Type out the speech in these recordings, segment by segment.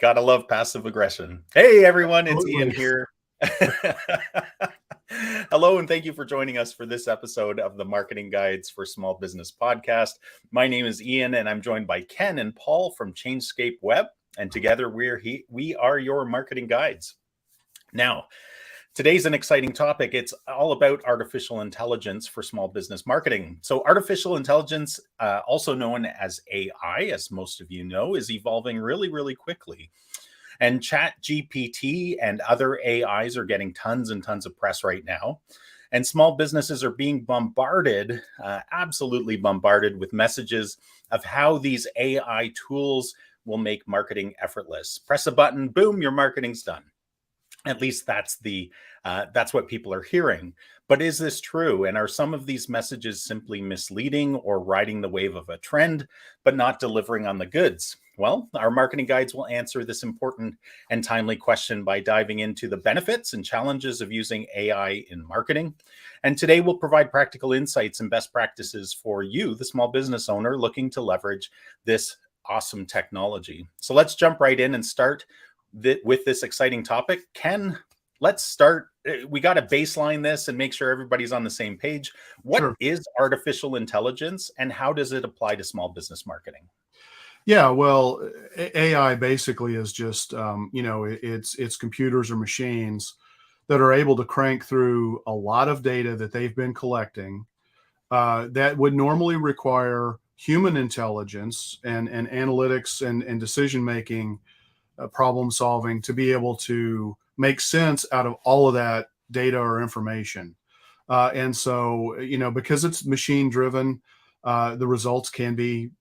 Gotta love passive aggression. Hey, everyone, it's Ian Absolutely. here. Hello, and thank you for joining us for this episode of the Marketing Guides for Small Business podcast. My name is Ian, and I'm joined by Ken and Paul from Changescape Web, and together we are your marketing guides. Now, today's an exciting topic. It's all about artificial intelligence for small business marketing. So artificial intelligence, also known as AI, as most of you know, is evolving really, really quickly. And ChatGPT and other AIs are getting tons and tons of press right now. And small businesses are being bombarded, absolutely bombarded with messages of how these AI tools will make marketing effortless. Press a button, boom, your marketing's done. At least that's what people are hearing. But is this true? And are some of these messages simply misleading or riding the wave of a trend, but not delivering on the goods? Well, our marketing guides will answer this important and timely question by diving into the benefits and challenges of using AI in marketing. And today we'll provide practical insights and best practices for you, the small business owner looking to leverage this awesome technology. So let's jump right in and start with this exciting topic. Ken, let's start. We got to baseline this and make sure everybody's on the same page. What Sure. is artificial intelligence and how does it apply to small business marketing? Yeah, well, AI basically is just, it's computers or machines that are able to crank through a lot of data that they've been collecting that would normally require human intelligence and analytics and decision making, problem solving to be able to make sense out of all of that data or information. And so, because it's machine driven, the results can be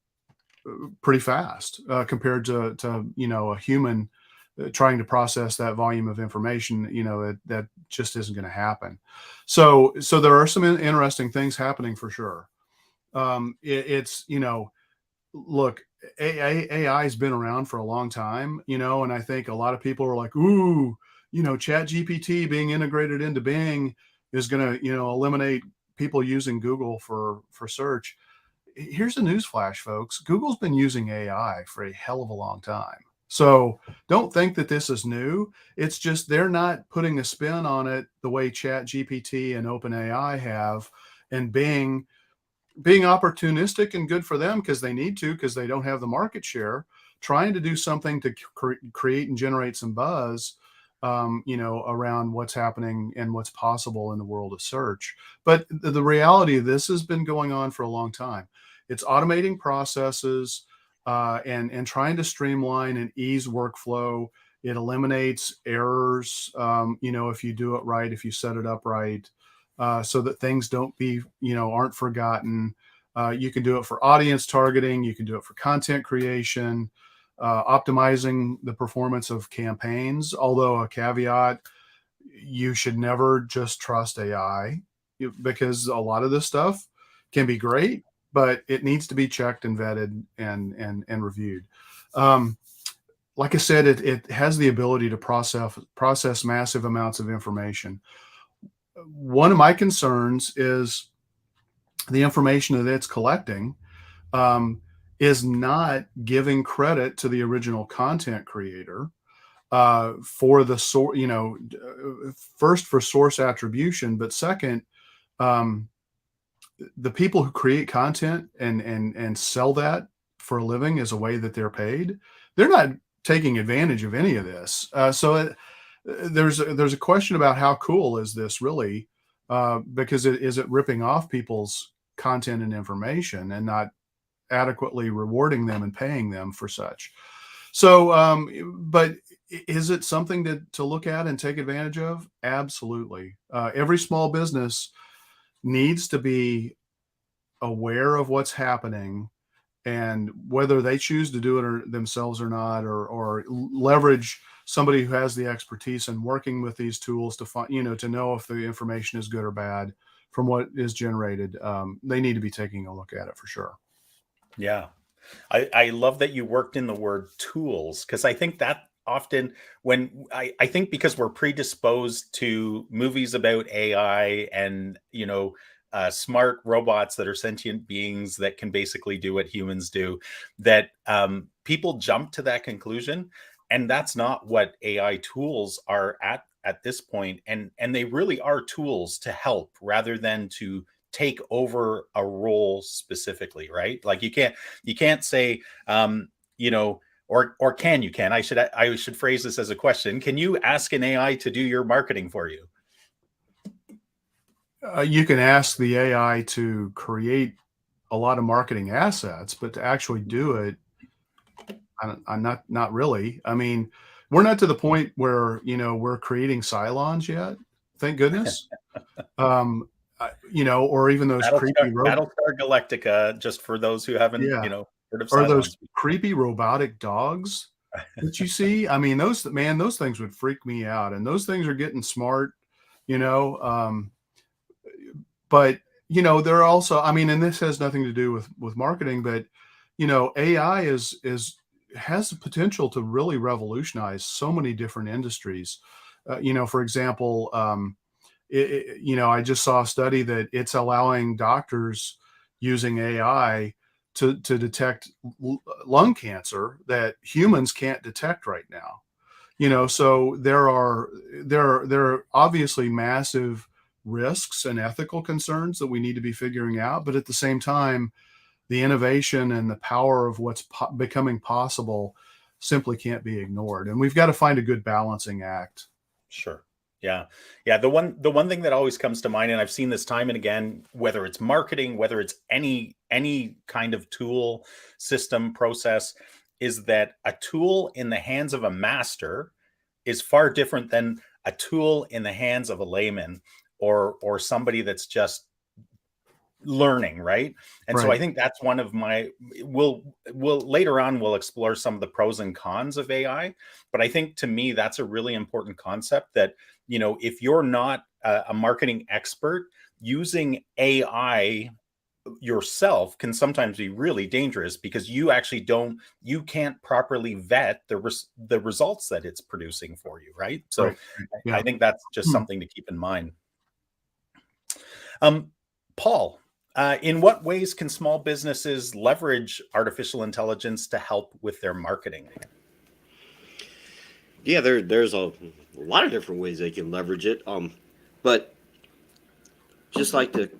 pretty fast compared to a human trying to process that volume of information. That just isn't going to happen. So there are some interesting things happening for sure. It's look, AI has been around for a long time, and I think a lot of people are like, ooh, Chat GPT being integrated into Bing is going to eliminate people using Google for search. Here's the newsflash, folks. Google's been using AI for a hell of a long time. So don't think that this is new. It's just they're not putting a spin on it the way Chat GPT and OpenAI have, and being opportunistic and good for them because they need to, because they don't have the market share, trying to do something to create and generate some buzz around what's happening and what's possible in the world of search. But the reality of this has been going on for a long time. It's automating processes and trying to streamline and ease workflow. It eliminates errors, if you do it right, if you set it up right, so that things aren't forgotten. You can do it for audience targeting. You can do it for content creation, optimizing the performance of campaigns. Although a caveat, you should never just trust AI because a lot of this stuff can be great, but it needs to be checked and vetted and reviewed. Like I said, it has the ability to process massive amounts of information. One of my concerns is the information that it's collecting is not giving credit to the original content creator for the source, first for source attribution, but second, the people who create content and sell that for a living as a way that they're paid, they're not taking advantage of any of this. There's a question about how cool is this really, because is it ripping off people's content and information and not adequately rewarding them and paying them for such. So, but is it something to look at and take advantage of? Absolutely. Every small business needs to be aware of what's happening, and whether they choose to do it themselves or not, or leverage somebody who has the expertise in working with these tools to find, to know if the information is good or bad from what is generated. They need to be taking a look at it for sure. Yeah. I love that you worked in the word tools, because I think that often when I think because we're predisposed to movies about AI and, smart robots that are sentient beings that can basically do what humans do, that people jump to that conclusion. and that's not what AI tools are at this point. And they really are tools to help rather than to take over a role specifically, right? Like you can't say, you know, or can you, can I should phrase this as a question. Can you ask an AI to do your marketing for you? You can ask the AI to create a lot of marketing assets, but to actually do it, I'm not really. I mean, we're not to the point where we're creating Cylons yet. Thank goodness. Um, or even those creepy Battlestar Galactica, just for those who haven't, yeah, heard of or those Cylons before. creepy robotic dogs that you see. I mean, those things would freak me out, and those things are getting smart. You know, but there are also, I mean, and this has nothing to do with marketing, but AI has the potential to really revolutionize so many different industries. For example, I just saw a study that it's allowing doctors using AI to detect lung cancer that humans can't detect right now. So there are obviously massive risks and ethical concerns that we need to be figuring out, but at the same time, the innovation and the power of what's becoming possible simply can't be ignored, and we've got to find a good balancing act. Sure. Yeah. Yeah. The one thing that always comes to mind, and I've seen this time and again, whether it's marketing, whether it's any kind of tool, system, process, is that a tool in the hands of a master is far different than a tool in the hands of a layman or somebody that's just learning, right? And so I Right. think that's one of my, we'll later on we'll explore some of the pros and cons of AI, but I think to me that's a really important concept that, if you're not a marketing expert, using AI yourself can sometimes be really dangerous because you can't properly vet the results that it's producing for you, right? So Right. Right. I Yeah. think that's just Hmm. something to keep in mind. um Paul, in what ways can small businesses leverage artificial intelligence to help with their marketing? Yeah, there's a lot of different ways they can leverage it. But just like to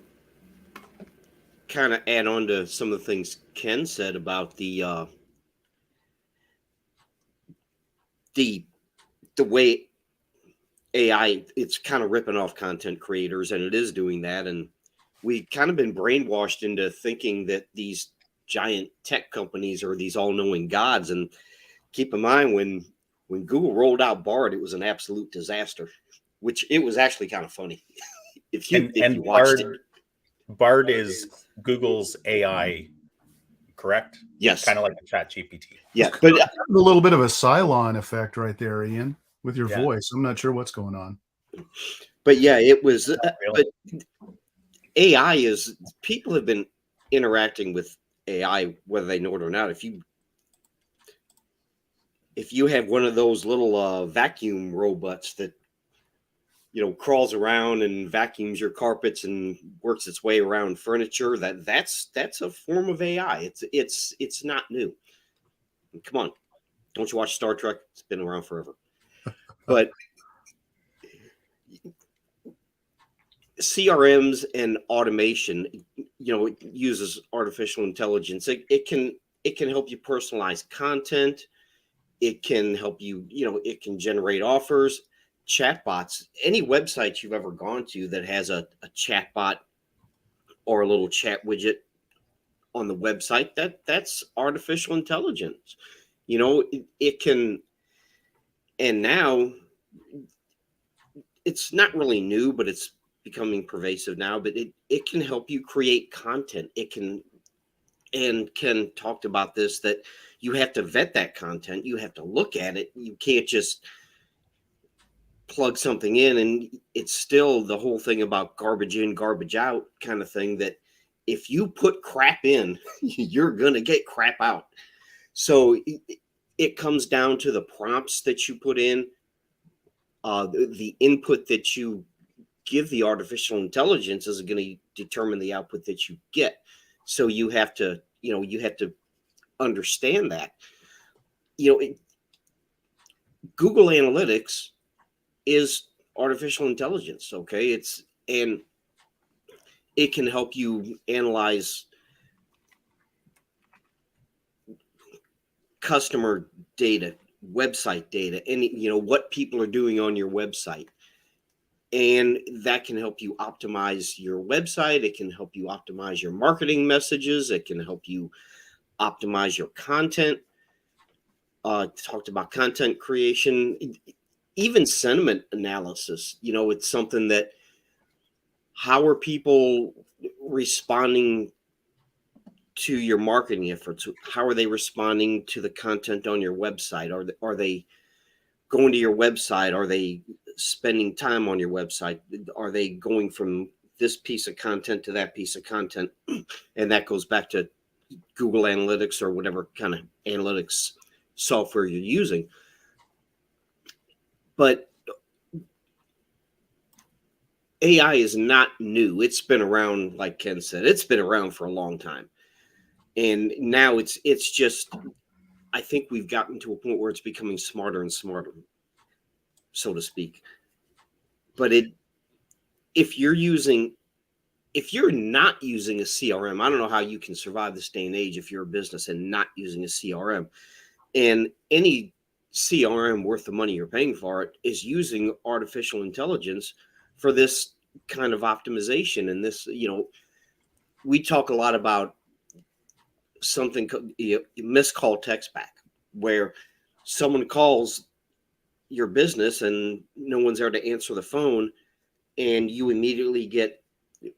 kind of add on to some of the things Ken said about the the way AI, it's kind of ripping off content creators, and it is doing that. And we've kind of been brainwashed into thinking that these giant tech companies are these all-knowing gods. And keep in mind, when Google rolled out Bard, it was an absolute disaster, which it was actually kind of funny if you And watched it. Bard is Google's AI, correct? Yes, Kind of like the Chat GPT. yeah, but A little bit of a Cylon effect right there, Ian, with your Yeah. voice. I'm not sure what's going on. yeah, it was. Really. But AI is, people have been interacting with AI whether they know it or not. If you have one of those little vacuum robots that crawls around and vacuums your carpets and works its way around furniture, that's a form of AI. It's not new. Come on, don't you watch Star Trek? It's been around forever. But CRMs and automation, it uses artificial intelligence. It can help you personalize content. It can help you, it can generate offers, chatbots. Any website you've ever gone to that has a chatbot or a little chat widget on the website, that's artificial intelligence. It can, and now it's not really new, but it's becoming pervasive now. But it can help you create content. It can, and Ken talked about this, that you have to vet that content. You have to look at it. You can't just plug something in, and it's still the whole thing about garbage in, garbage out kind of thing, that if you put crap in, you're going to get crap out. So it comes down to the prompts that you put in, the input that you give the artificial intelligence is going to determine the output that you get. So you have to understand that. It, Google Analytics is artificial intelligence. Okay. And it can help you analyze customer data, website data, and what people are doing on your website. And that can help you optimize your website. It can help you optimize your marketing messages. It can help you optimize your content. Talked about content creation, even sentiment analysis. It's something that, how are people responding to your marketing efforts? How are they responding to the content on your website? Are they going to your website? Are they spending time on your website? Are they going from this piece of content to that piece of content? And that goes back to Google Analytics or whatever kind of analytics software you're using. But AI is not new. It's been around, like Ken said, it's been around for a long time. And now it's just, I think we've gotten to a point where it's becoming smarter and smarter, so to speak. But if you're not using a CRM, I don't know how you can survive this day and age if you're a business and not using a CRM. And any CRM worth the money you're paying for it is using artificial intelligence for this kind of optimization. And this, we talk a lot about something, missed call text back, where someone calls your business and no one's there to answer the phone, and you immediately get,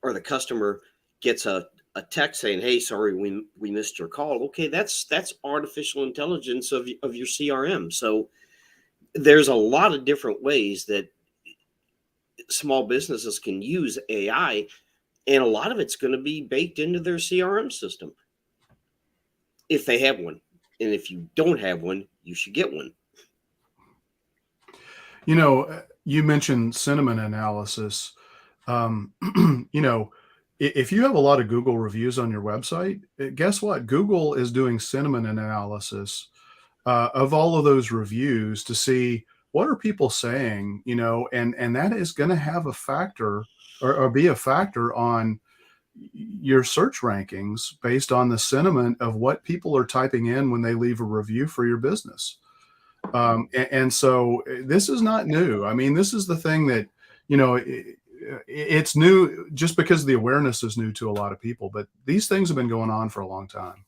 or the customer gets a text saying, "Hey, sorry, we missed your call." Okay, that's artificial intelligence of your CRM. So there's a lot of different ways that small businesses can use AI, and a lot of it's going to be baked into their CRM system if they have one. And if you don't have one, you should get one. You mentioned sentiment analysis. Um, if you have a lot of Google reviews on your website, guess what? Google is doing sentiment analysis of all of those reviews to see what are people saying, and that is going to have a factor or be a factor on your search rankings based on the sentiment of what people are typing in when they leave a review for your business. And so this is not new. I mean, this is the thing that, it's new just because the awareness is new to a lot of people, but these things have been going on for a long time.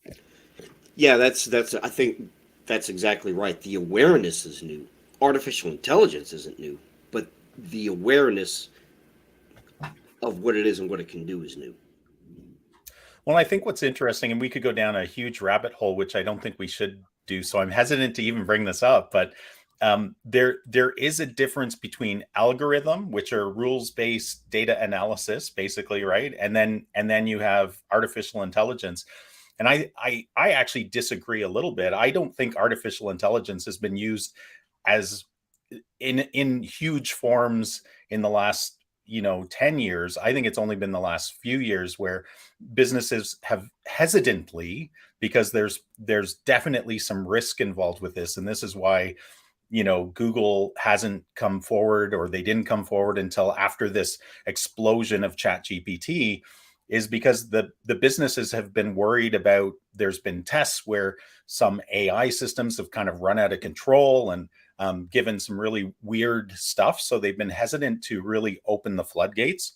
Yeah, I think that's exactly right. The awareness is new. Artificial intelligence isn't new, but the awareness of what it is and what it can do is new. Well, I think what's interesting, and we could go down a huge rabbit hole, which I don't think we should do, so I'm hesitant to even bring this up, but there is a difference between algorithm, which are rules-based data analysis, basically, right? And then you have artificial intelligence. And I actually disagree a little bit. I don't think artificial intelligence has been used as in huge forms in the last 10 years. I think it's only been the last few years where businesses have hesitantly, because there's definitely some risk involved with this, and this is why Google hasn't come forward, or they didn't come forward until after this explosion of ChatGPT, is because the businesses have been worried about, there's been tests where some AI systems have kind of run out of control and given some really weird stuff. So they've been hesitant to really open the floodgates.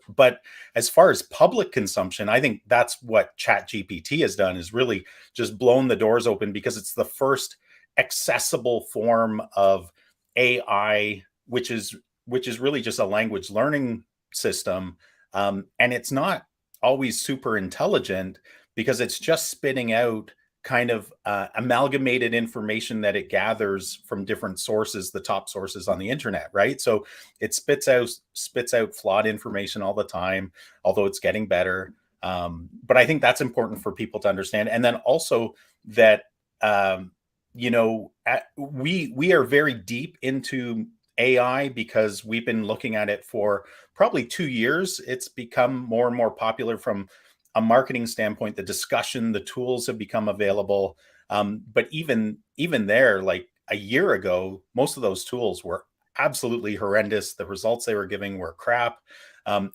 But as far as public consumption, I think that's what ChatGPT has done, is really just blown the doors open, because it's the first accessible form of AI, which is really just a language learning system. And it's not always super intelligent, because it's just spitting out kind of amalgamated information that it gathers from different sources, the top sources on the internet, right? So it spits out flawed information all the time, although it's getting better. But I think that's important for people to understand. And then also that we are very deep into AI because we've been looking at it for probably 2 years. It's become more and more popular from a marketing standpoint. The discussion, the tools have become available. But even there, like a year ago, most of those tools were absolutely horrendous. The results they were giving were crap.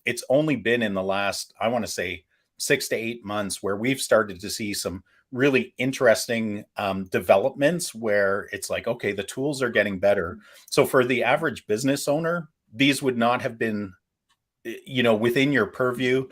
It's only been in the last, I want to say, 6 to 8 months where we've started to see some really interesting developments where it's like, okay, the tools are getting better. So for the average business owner, these would not have been, within your purview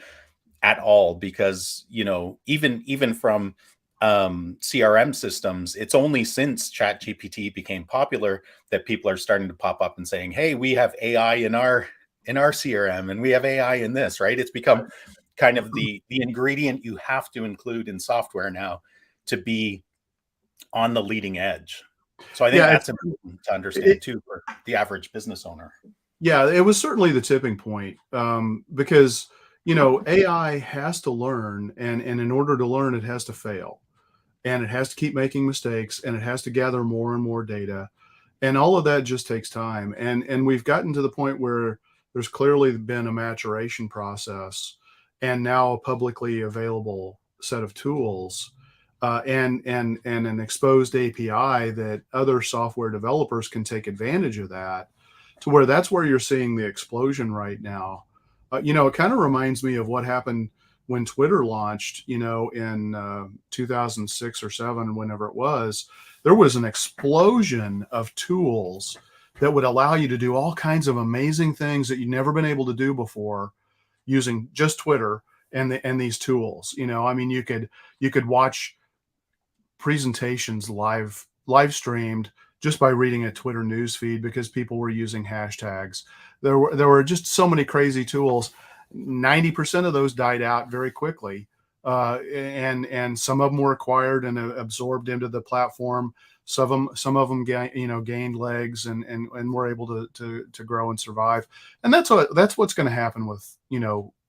at all, because even from CRM systems, it's only since ChatGPT became popular that people are starting to pop up and saying, hey, we have AI in our CRM, and we have AI in this, right? It's become kind of the ingredient you have to include in software now to be on the leading edge. So I think Yeah, that's important to understand too for the average business owner. yeah, it was certainly the tipping point, because AI has to learn, and in order to learn, it has to fail, and it has to keep making mistakes, and it has to gather more and more data, and all of that just takes time. And we've gotten to the point where there's clearly been a maturation process, and now a publicly available set of tools, and an exposed API that other software developers can take advantage of that, to where that's where you're seeing the explosion right now. It kind of reminds me of what happened when Twitter launched, in 2006 or seven, whenever it was. There was an explosion of tools that would allow you to do all kinds of amazing things that you'd never been able to do before using just Twitter and these tools. I mean, you could watch presentations live streamed just by reading a Twitter news feed because people were using hashtags. There were just so many crazy tools. 90% of those died out very quickly, and some of them were acquired and absorbed into the platform. Some of them gained legs and were able to grow and survive. And that's what's going to happen with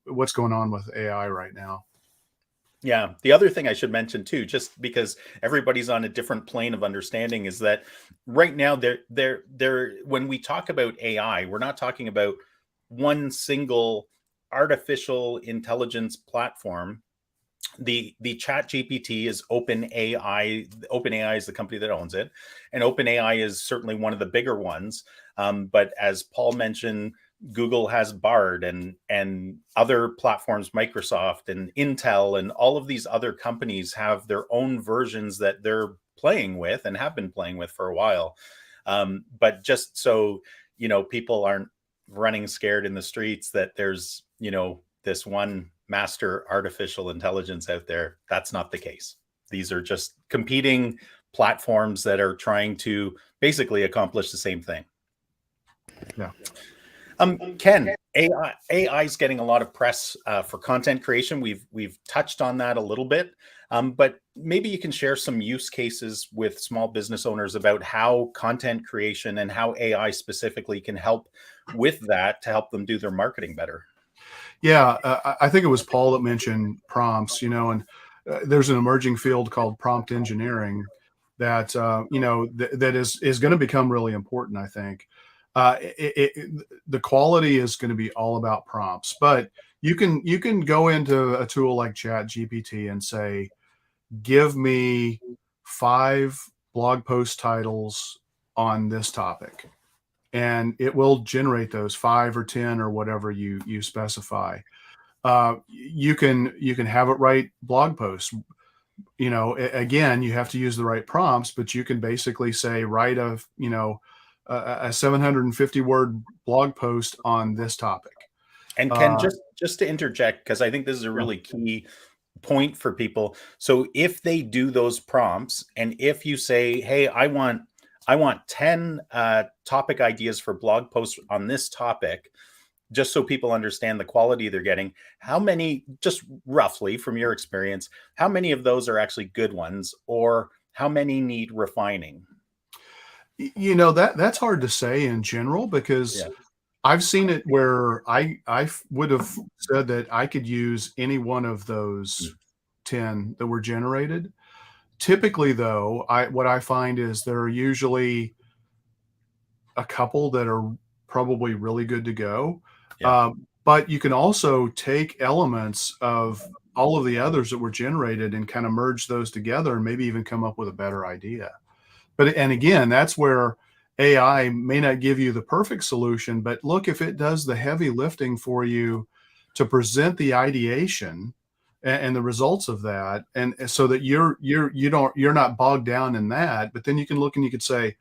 what's going on with AI right now. Yeah. The other thing I should mention too, just because everybody's on a different plane of understanding, is that right now when we talk about AI, we're not talking about one single artificial intelligence platform. The chat GPT is OpenAI. OpenAI is the company that owns it, and OpenAI is certainly one of the bigger ones. But as Paul mentioned, Google has Bard, and other platforms, Microsoft and Intel, and all of these other companies have their own versions that they're playing with and have been playing with for a while. But just so people aren't running scared in the streets that there's this one master artificial intelligence out there. That's not the case. These are just competing platforms that are trying to basically accomplish the same thing. Yeah. Ken, AI is getting a lot of press for content creation. We've touched on that a little bit, but maybe you can share some use cases with small business owners about how content creation and how AI specifically can help with that to help them do their marketing better. Yeah, I think it was Paul that mentioned prompts, and there's an emerging field called prompt engineering that that is going to become really important. I think the quality is going to be all about prompts, but you can go into a tool like ChatGPT and say, give me 5 blog post titles on this topic, and it will generate those 5 or 10 or whatever you specify. You can have it write blog posts. Again, you have to use the right prompts, but you can basically say, write a 750 word blog post on this topic. And Ken, just to interject, because I think this is a really key point for people. So if they do those prompts, and if you say, hey, I want 10 topic ideas for blog posts on this topic, just so people understand the quality they're getting, how many, just roughly from your experience, how many of those are actually good ones, or how many need refining? That's hard to say in general, because I've seen it where I would have said that I could use any one of those 10 that were generated. Typically, though, what I find is there are usually a couple that are probably really good to go. But you can also take elements of all of the others that were generated and kind of merge those together and maybe even come up with a better idea. But, and again, that's where AI may not give you the perfect solution, but look, if it does the heavy lifting for you to present the ideation and the results of that, and so that you're not bogged down in that, but then you can look and you could say,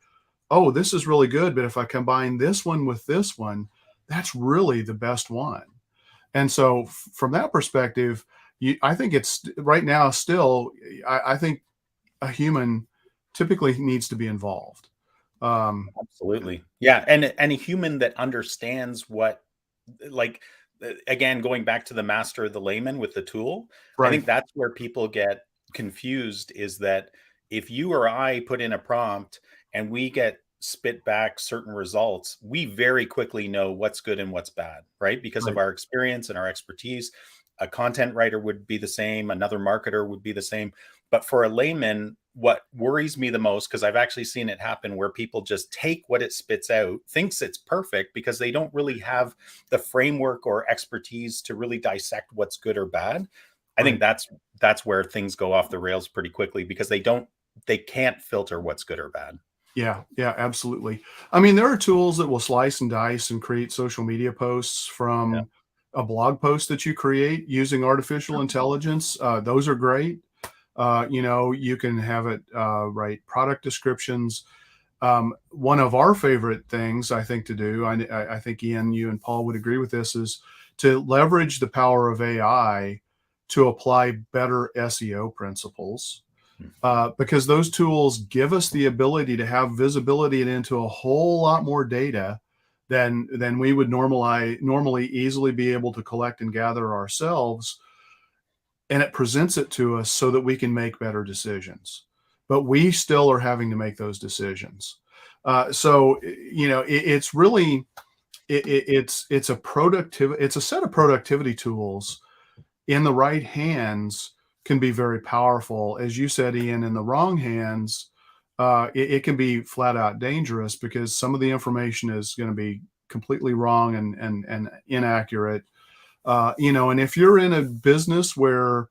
oh, this is really good, but if I combine this one with this one, that's really the best one. And so from that perspective, I think it's right now still, I think a human typically needs to be involved. Absolutely. Yeah, and a human that understands what, like, again, going back to the master of the layman with the tool, I Right, think that's where people get confused, is that if you or I put in a prompt and we get spit back certain results, we very quickly know what's good and what's bad, right? Because of right, our experience and our expertise. A content writer would be the same, another marketer would be the same. But for a layman, what worries me the most, because I've actually seen it happen where people just take what it spits out, thinks it's perfect because they don't really have the framework or expertise to really dissect what's good or bad. I think right. that's where things go off the rails pretty quickly, because they can't filter what's good or bad. Yeah, yeah, absolutely. I mean, there are tools that will slice and dice and create social media posts Yeah. from a blog post that you create using artificial intelligence. Those are great. You can have it write product descriptions. One of our favorite things, I think, to do, I think, Ian, you and Paul would agree with this, is to leverage the power of AI to apply better SEO principles, because those tools give us the ability to have visibility into a whole lot more data than we would normally easily be able to collect and gather ourselves, and it presents it to us so that we can make better decisions. But we still are having to make those decisions. So it's really it's a set of productivity tools in the right hands can be very powerful. As you said, Ian, in the wrong hands, it can be flat out dangerous because some of the information is going to be completely wrong and inaccurate. And if you're in a business where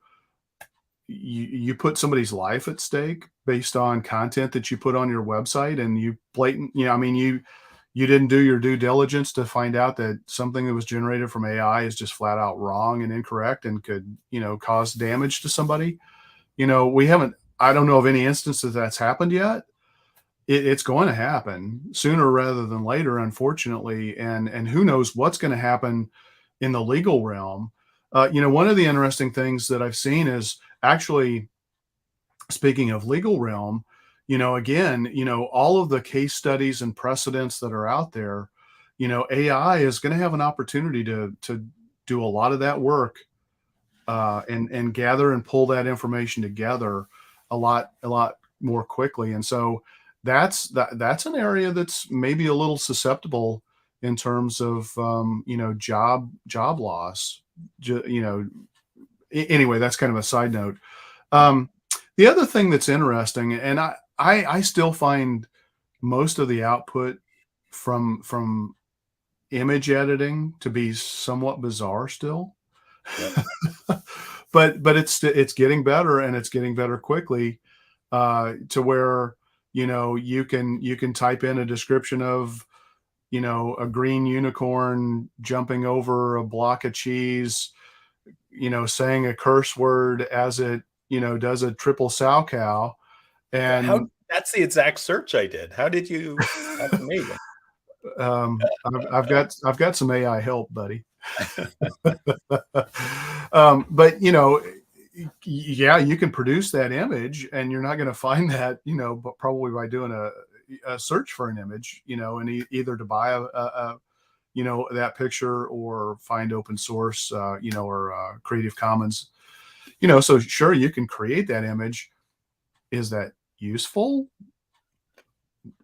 you put somebody's life at stake based on content that you put on your website, and you blatant, I mean, you didn't do your due diligence to find out that something that was generated from AI is just flat out wrong and incorrect and could, cause damage to somebody. We haven't, I don't know of any instances that's happened yet. It's going to happen sooner rather than later, unfortunately. And who knows what's going to happen in the legal realm. One of the interesting things that I've seen is actually, speaking of legal realm, again, all of the case studies and precedents that are out there, AI is going to have an opportunity to do a lot of that work, and gather and pull that information together a lot more quickly. And so that's an area that's maybe a little susceptible in terms of job loss. Anyway, that's kind of a side note. Um, the other thing that's interesting, and I still find most of the output from image editing to be somewhat bizarre still. Yep. But it's getting better, and it's getting better quickly, to where you can type in a description of a green unicorn jumping over a block of cheese, saying a curse word as it does a triple sow cow. How And That's the exact search I did. How did you That's amazing. I've got some AI help, buddy. But yeah, you can produce that image, and you're not going to find that, but probably by doing a search for an image, and either to buy that picture or find open source, or Creative Commons, so sure, you can create that image. Is that useful?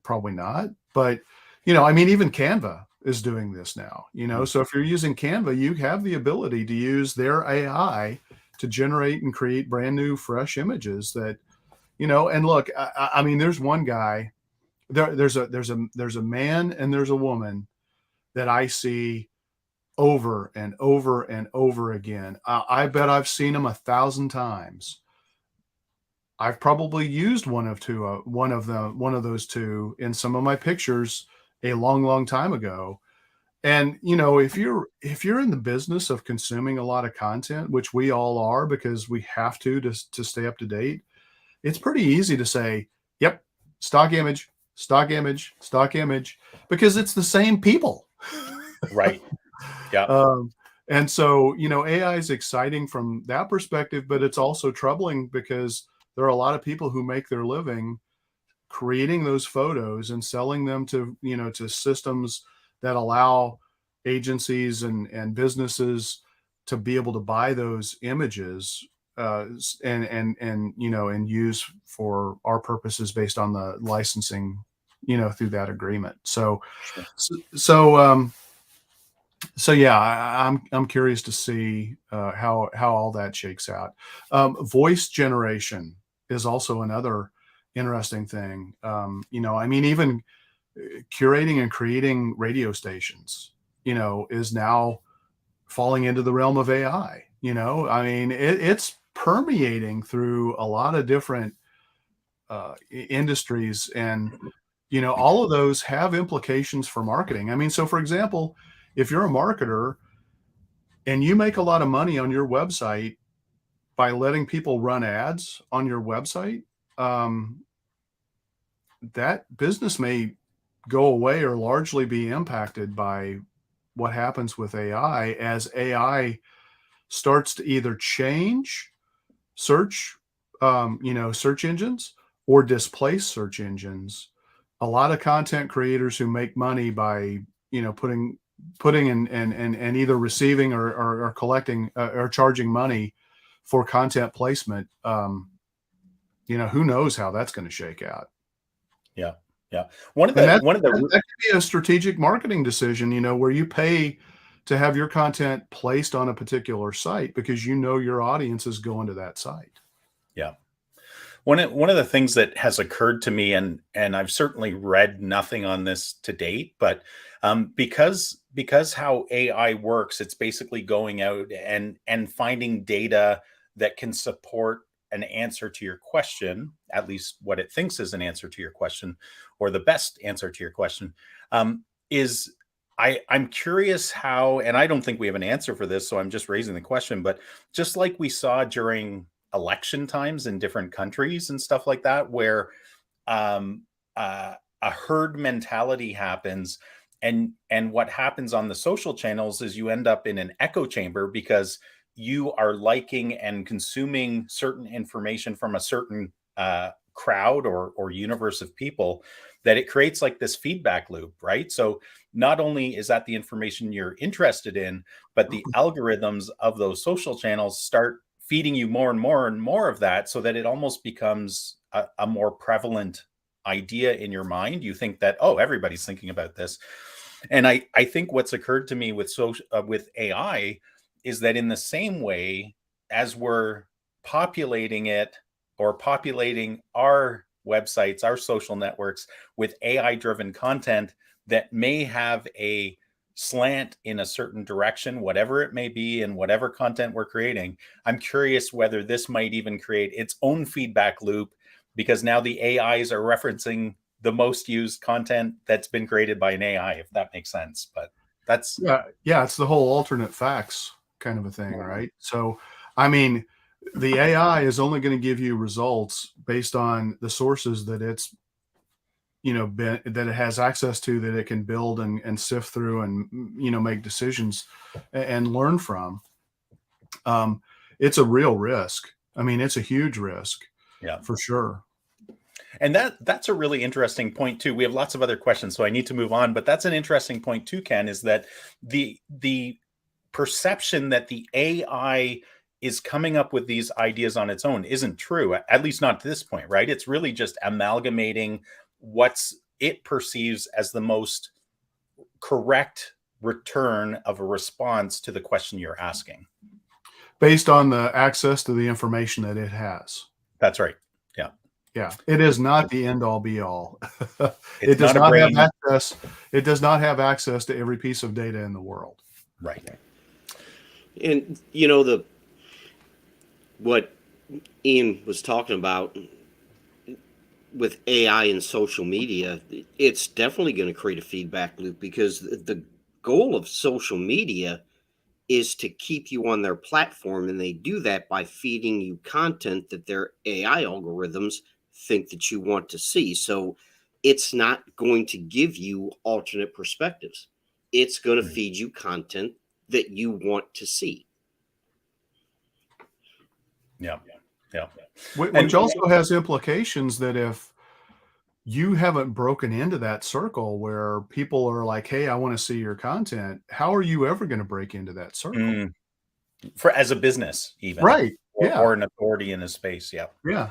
Probably not. But, I mean, even Canva is doing this now, Mhm. so if you're using Canva, you have the ability to use their AI to generate and create brand new, fresh images that, and look, I mean, there's one guy, there's a man and there's a woman that I see over and over and over again. I bet I've seen them 1,000 times. I've probably used one of those two in some of my pictures a long, long time ago. And if you're in the business of consuming a lot of content, which we all are because we have to stay up to date, it's pretty easy to say, "Yep, stock image, stock image, stock image," because it's the same people. Right. Yeah. Um, and so, AI is exciting from that perspective, but it's also troubling because there are a lot of people who make their living creating those photos and selling them to systems that allow agencies and businesses to be able to buy those images and use for our purposes based on the licensing through that agreement. Sure. So yeah, I'm curious to see how all that shakes out. Voice generation is also another interesting thing. I mean, even curating and creating radio stations, is now falling into the realm of AI. I mean, it's permeating through a lot of different industries, and all of those have implications for marketing. I mean, so for example, if you're a marketer and you make a lot of money on your website by letting people run ads on your website, um, that business may go away or largely be impacted by what happens with AI as AI starts to either change search, search engines or displace search engines. A lot of content creators who make money by, putting and either receiving or collecting or charging money for content placement. Who knows how that's going to shake out. Yeah. Yeah. One of And the that, one of the that that could be a strategic marketing decision, where you pay to have your content placed on a particular site because your audience is going to that site. Yeah. One of the things that has occurred to me, and I've certainly read nothing on this to date, but because how AI works, it's basically going out and finding data that can support an answer to your question, at least what it thinks is an answer to your question, or the best answer to your question. Is I'm curious how, and I don't think we have an answer for this, so I'm just raising the question, but just like we saw during election times in different countries and stuff like that, where um, a herd mentality happens, and what happens on the social channels is you end up in an echo chamber because you are liking and consuming certain information from a certain crowd or universe of people, that it creates like this feedback loop, right? So not only is that the information you're interested in, but the algorithms of those social channels start feeding you more and more and more of that, so that it almost becomes a more prevalent idea in your mind. You think that, oh, everybody's thinking about this. And I think what's occurred to me with AI is that in the same way as we're populating it, or populating our websites, our social networks with AI driven content that may have a slant in a certain direction, whatever it may be, and whatever content we're creating, I'm curious whether this might even create its own feedback loop, because now the AIs are referencing the most used content that's been created by an AI, if that makes sense. But that's Yeah, it's the whole alternate facts kind of a thing, right? So, I mean, the AI is only going to give you results based on the sources that it's that it has access to, that it can build and sift through and make decisions and learn from. um, it's a real risk. I mean, it's a huge risk, yeah. for sure. And that's a really interesting point too. We have lots of other questions, so I need to move on. But that's an interesting point too, Ken, is that the perception that the AI is coming up with these ideas on its own isn't true, at least not to this point, right? It's really just amalgamating what's it perceives as the most correct return of a response to the question you're asking. Based on the access to the information that it has. That's right. Yeah. Yeah, it is not the end all be all. It's It does not a not have brain. access. It does not have access to every piece of data in the world. Right. And what Ian was talking about with AI and social media, it's definitely going to create a feedback loop, because the goal of social media is to keep you on their platform, and they do that by feeding you content that their AI algorithms think that you want to see. So it's not going to give you alternate perspectives. It's going to feed you content that you want to see. Yeah. Yeah. Which also has implications that if you haven't broken into that circle where people are like, hey, I want to see your content, how are you ever going to break into that circle? For as a business, even, Right. Yeah. or an authority in a space. Yeah. Yeah.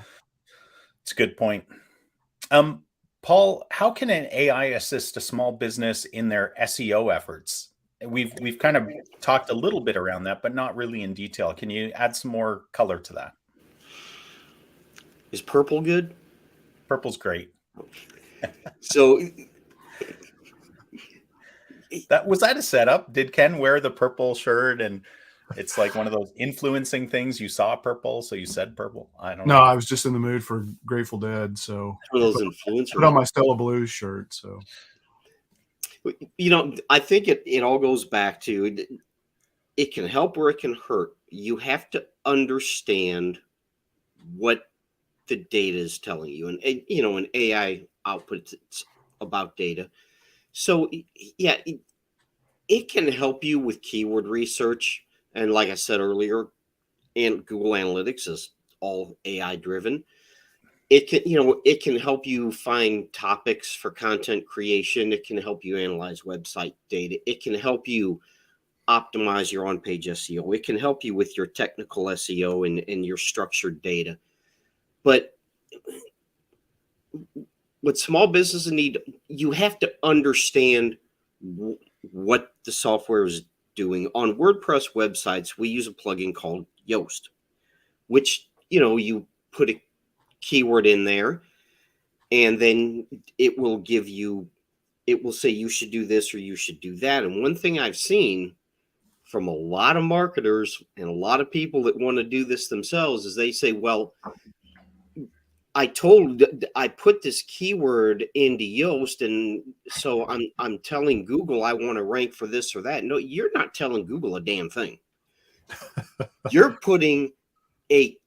It's a good point. Paul, how can an AI assist a small business in their SEO efforts? We've kind of talked a little bit around that, but not really in detail. Can you add some more color to that? Is purple good? Purple's great. So Was that a setup? Did Ken wear the purple shirt and it's like one of those influencing things? You saw purple, so you said purple. I don't No, know. I was just in the mood for Grateful Dead, so one I of those put on influencers. my Stella Blues shirt. So I think it all goes back to, it can help or it can hurt. You have to understand what the data is telling you, and an AI output, it's about data. So yeah, it can help you with keyword research, and like I said earlier, and Google Analytics is all AI driven. It can help you find topics for content creation. It can help you analyze website data. It can help you optimize your on-page SEO. It can help you with your technical SEO and your structured data. But what small businesses need, you have to understand what the software is doing. On WordPress websites, we use a plugin called Yoast, which, you put a keyword in there, and then it will say you should do this or you should do that. And one thing I've seen from a lot of marketers and a lot of people that want to do this themselves is they say, well, I put this keyword into Yoast, and so I'm telling Google I want to rank for this or that. No, you're not telling Google a damn thing. You're putting a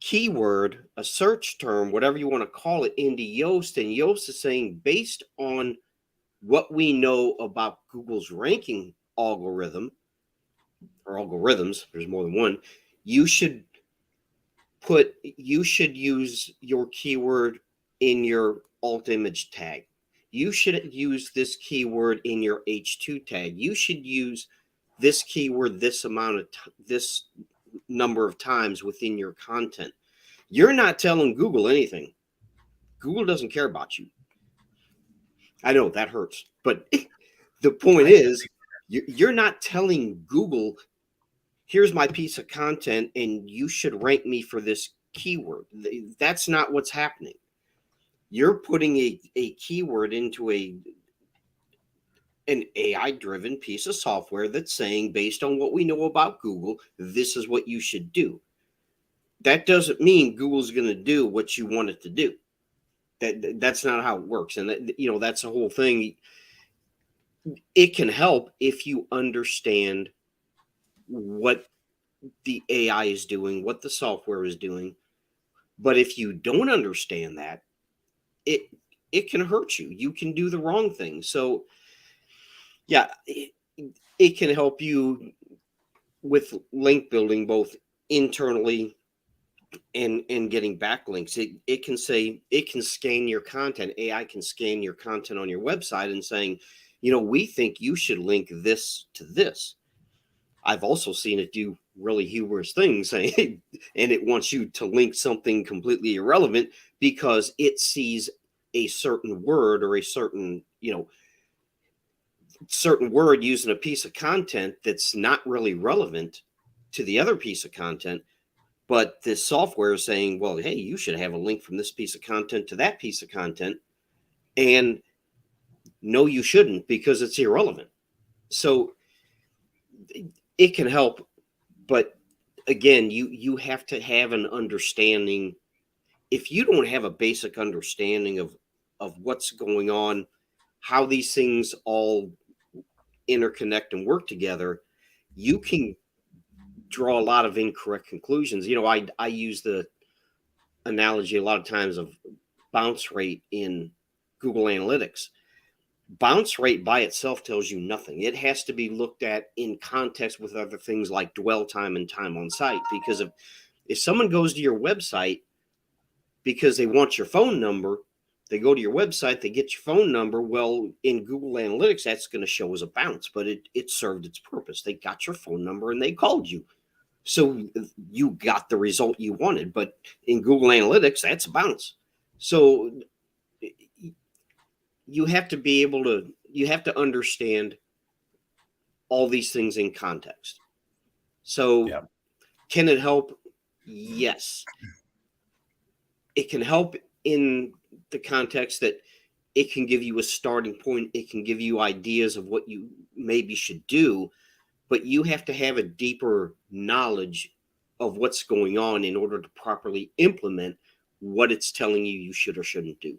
keyword, a search term, whatever you want to call it, into Yoast, and Yoast is saying, based on what we know about Google's ranking algorithm or algorithms, there's more than one, you should use your keyword in your alt image tag. You should use this keyword in your H2 tag. You should use this keyword this number of times within your content. You're not telling Google anything. Google doesn't care about you. I know that hurts, but the point is, you're not telling Google, here's my piece of content and you should rank me for this keyword. That's not what's happening. You're putting a keyword into an AI driven piece of software that's saying, based on what we know about Google, this is what you should do. That doesn't mean Google's going to do what you want it to do. That's not how it works. And that's the whole thing. It can help if you understand what the AI is doing, what the software is doing. But if you don't understand that, it can hurt you. You can do the wrong thing. So yeah, it can help you with link building, both internally and getting backlinks. It can scan your content. AI can scan your content on your website and saying, we think you should link this to this. I've also seen it do really humorous things, saying, and it wants you to link something completely irrelevant because it sees a certain word or a certain word using a piece of content that's not really relevant to the other piece of content. But this software is saying, well, hey, you should have a link from this piece of content to that piece of content. And no, you shouldn't, because it's irrelevant. So it can help, but again, you have to have an understanding. If you don't have a basic understanding of what's going on, how these things all interconnect and work together, you can draw a lot of incorrect conclusions. I use the analogy a lot of times of bounce rate in Google Analytics. Bounce rate by itself tells you nothing. It has to be looked at in context with other things like dwell time and time on site. Because if someone goes to your website because they want your phone number, they go to your website, they get your phone number. Well, in Google Analytics, that's going to show as a bounce, but it served its purpose. They got your phone number and they called you. So you got the result you wanted. But in Google Analytics, that's a bounce. So you have to understand all these things in context. So Yeah. Can it help? Yes. It can help in the context that it can give you a starting point. It can give you ideas of what you maybe should do, but you have to have a deeper knowledge of what's going on in order to properly implement what it's telling you should or shouldn't do.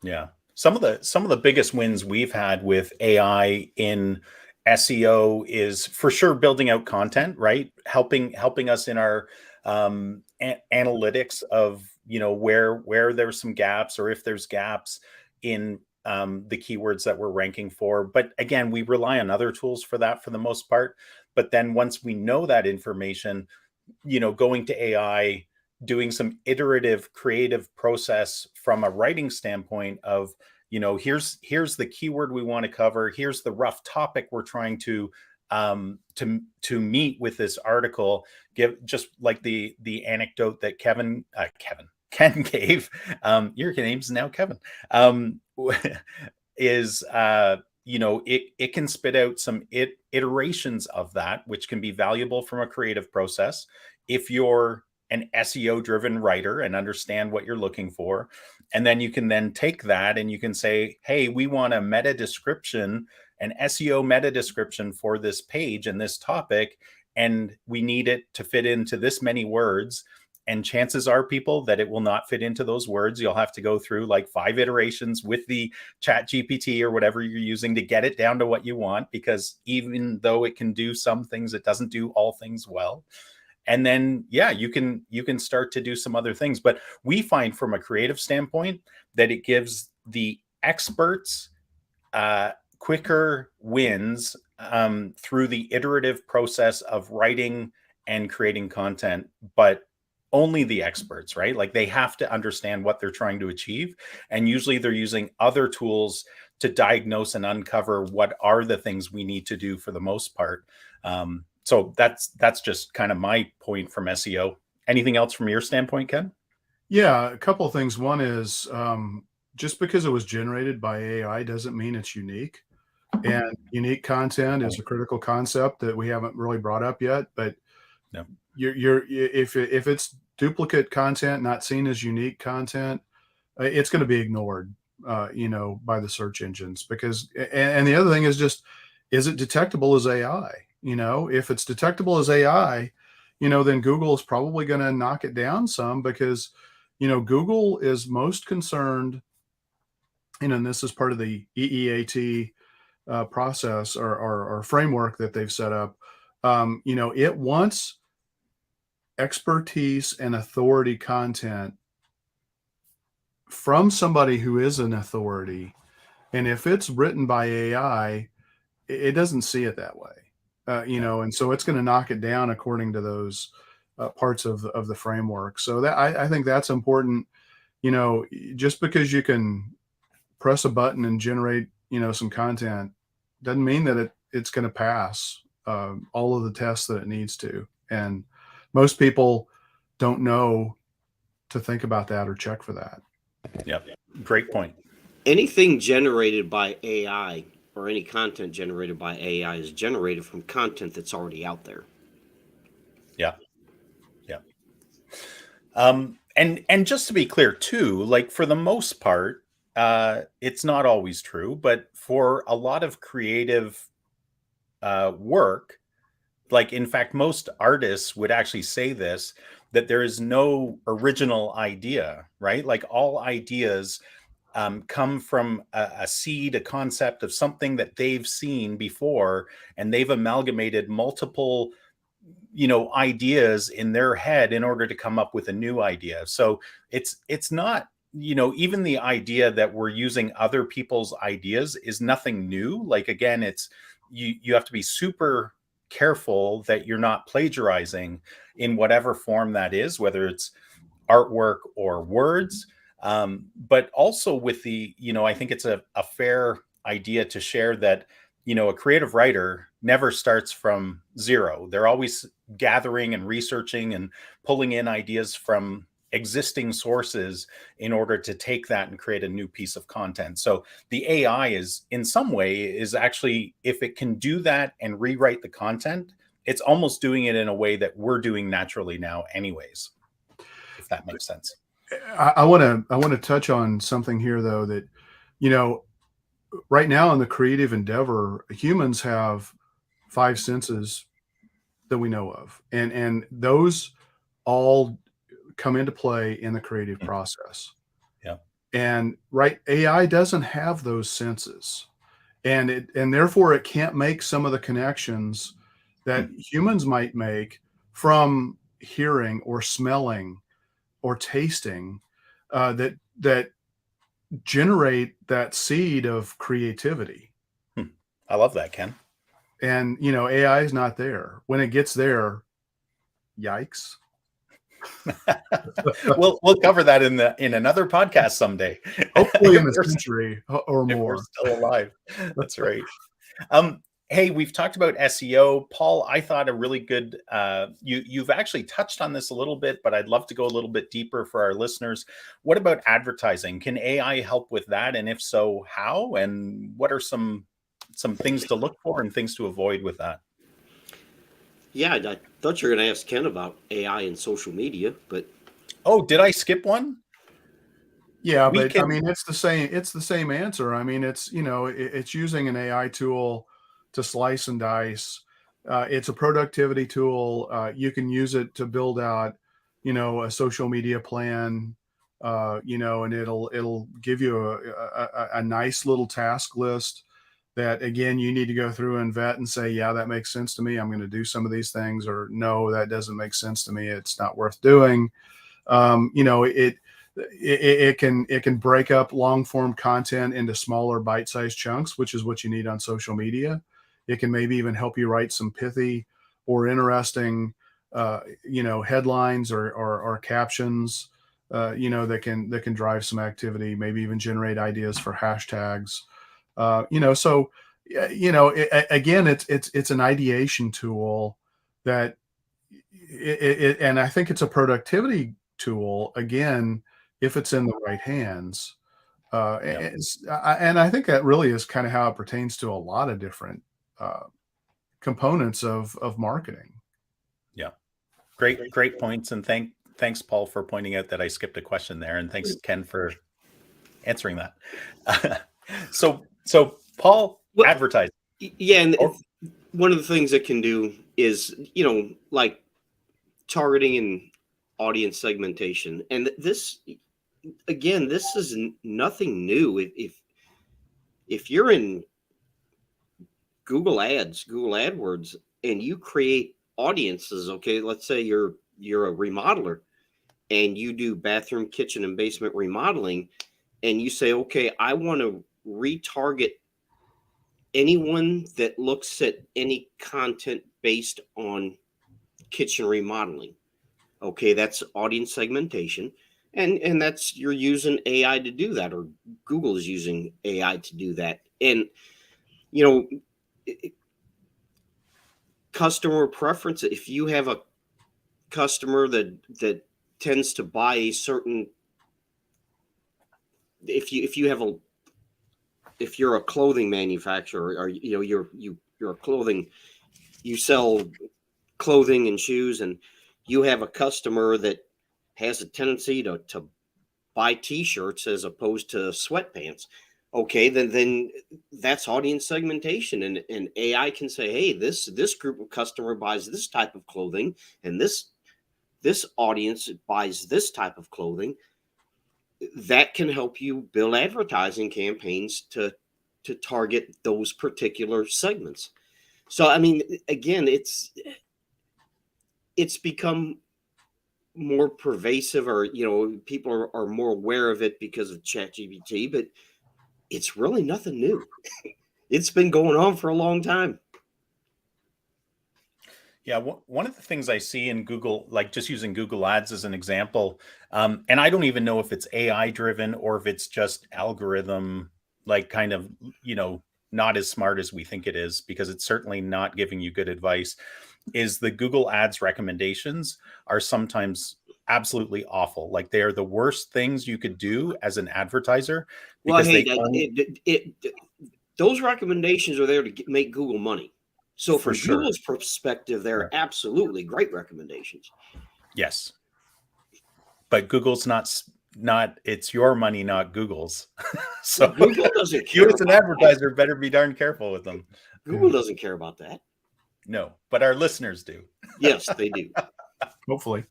Yeah. Some of the biggest wins we've had with AI in SEO is for sure building out content, right? Helping us in our analytics of, where there's some gaps, or if there's gaps in the keywords that we're ranking for. But again, we rely on other tools for that for the most part. But then once we know that information, going to AI, doing some iterative creative process from a writing standpoint of, here's the keyword we want to cover, here's the rough topic we're trying to meet with this article. Give just like the anecdote that Ken gave. Your name's now Kevin. Is it can spit out some iterations of that, which can be valuable from a creative process if you're an SEO driven writer and understand what you're looking for. And then you can then take that and you can say, hey, we want a meta description, an SEO meta description for this page and this topic, and we need it to fit into this many words. And chances are, people, that it will not fit into those words. You'll have to go through like 5 iterations with the ChatGPT or whatever you're using to get it down to what you want, because even though it can do some things, it doesn't do all things well. And then, yeah, you can start to do some other things. But we find from a creative standpoint that it gives the experts quicker wins through the iterative process of writing and creating content, but only the experts, right? Like they have to understand what they're trying to achieve. And usually they're using other tools to diagnose and uncover what are the things we need to do for the most part. So that's just kind of my point from SEO. Anything else from your standpoint, Ken? Yeah, a couple of things. One is just because it was generated by AI doesn't mean it's unique. And unique content is a critical concept that we haven't really brought up yet. But No. If it's duplicate content, not seen as unique content, it's going to be ignored, by the search engines. Because and the other thing is just, is it detectable as AI? If it's detectable as AI, then Google is probably going to knock it down some, because Google is most concerned, and this is part of the EEAT process or framework that they've set up. It wants expertise and authority content from somebody who is an authority. And if it's written by AI, it doesn't see it that way. And so it's going to knock it down according to those parts of the framework. So that I think that's important. Just because you can press a button and generate, some content doesn't mean that it's going to pass all of the tests that it needs to. And most people don't know to think about that or check for that. Yep. Great point. Anything generated by AI or any content generated by AI is generated from content that's already out there. Yeah. Yeah. And just to be clear too, like for the most part, it's not always true, but for a lot of creative work, like, in fact, most artists would actually say this, that there is no original idea, right? Like all ideas come from a seed, a concept of something that they've seen before, and they've amalgamated multiple, ideas in their head in order to come up with a new idea. So it's not, even the idea that we're using other people's ideas is nothing new. Like, again, it's you have to be super careful that you're not plagiarizing in whatever form that is, whether it's artwork or words. But also with I think it's a fair idea to share that, a creative writer never starts from zero. They're always gathering and researching and pulling in ideas from existing sources in order to take that and create a new piece of content. So the AI is, in some way, is actually, if it can do that and rewrite the content, it's almost doing it in a way that we're doing naturally now anyways, if that makes sense. I want to touch on something here though, that, you know, right now in the creative endeavor, humans have five senses that we know of, and those all come into play in the creative Mm. process. Yeah. And right, AI doesn't have those senses, and therefore it can't make some of the connections that Mm. humans might make from hearing or smelling or tasting, that generate that seed of creativity. Hmm. I love that, Ken. And AI is not there. When it gets there, yikes. We'll cover that in another podcast someday. Hopefully if in a we're century or if we're more. still alive. That's right. Hey, we've talked about SEO. Paul, I thought a really good you've actually touched on this a little bit, but I'd love to go a little bit deeper for our listeners. What about advertising? Can AI help with that? And if so, how? And what are some things to look for and things to avoid with that? Yeah, I thought you were going to ask Ken about AI and social media, but Oh, did I skip one? Yeah, We but I can mean, it's the same answer. I mean, it's using an AI tool to slice and dice. It's a productivity tool. You can use it to build out, a social media plan. And it'll give you a nice little task list that, again, you need to go through and vet and say, yeah, that makes sense to me. I'm going to do some of these things, or no, that doesn't make sense to me. It's not worth doing. It can break up long form content into smaller bite-sized chunks, which is what you need on social media. It can maybe even help you write some pithy or interesting headlines or captions, that can drive some activity, maybe even generate ideas for hashtags. So again, it's an ideation tool that and I think it's a productivity tool, again, if it's in the right hands. Yeah. And I think that really is kind of how it pertains to a lot of different uh, components of marketing. Yeah. Great points. And thanks, Paul, for pointing out that I skipped a question there. And thanks, Ken, for answering that. So Paul, well, advertising. yeah, and Oh, one of the things it can do is, like targeting and audience segmentation. And this, again, this is nothing new. If you're in Google Ads, Google AdWords, and you create audiences, okay, let's say you're a remodeler and you do bathroom, kitchen, and basement remodeling, and you say, okay, I want to retarget anyone that looks at any content based on kitchen remodeling. Okay, that's audience segmentation. And that's, you're using AI to do that, or Google is using AI to do that. And you know, customer preference, if you have a customer that tends to buy a certain, if you have a, if you're a clothing manufacturer, or you're a clothing, you sell clothing and shoes, and you have a customer that has a tendency to buy t-shirts as opposed to sweatpants. Okay, then that's audience segmentation, and AI can say, hey, this group of customer buys this type of clothing, and this audience buys this type of clothing. That can help you build advertising campaigns to target those particular segments. So I mean, again, it's become more pervasive, or people are more aware of it because of ChatGPT, but it's really nothing new. It's been going on for a long time. Yeah, one of the things I see in Google, like just using Google Ads as an example, and I don't even know if it's AI driven or if it's just algorithm, like kind of, not as smart as we think it is, because it's certainly not giving you good advice, is the Google Ads recommendations are sometimes absolutely awful. Like they are the worst things you could do as an advertiser Well, because hey, they own, those recommendations are there to make Google money. So for from sure. Google's perspective, Yeah. they're absolutely great recommendations. Yes. But Google's not it's your money, not Google's. Well, So Google doesn't you care as an about that. advertiser better be darn careful with them. Google doesn't care about that. No, but our listeners do. Yes, they do. Hopefully.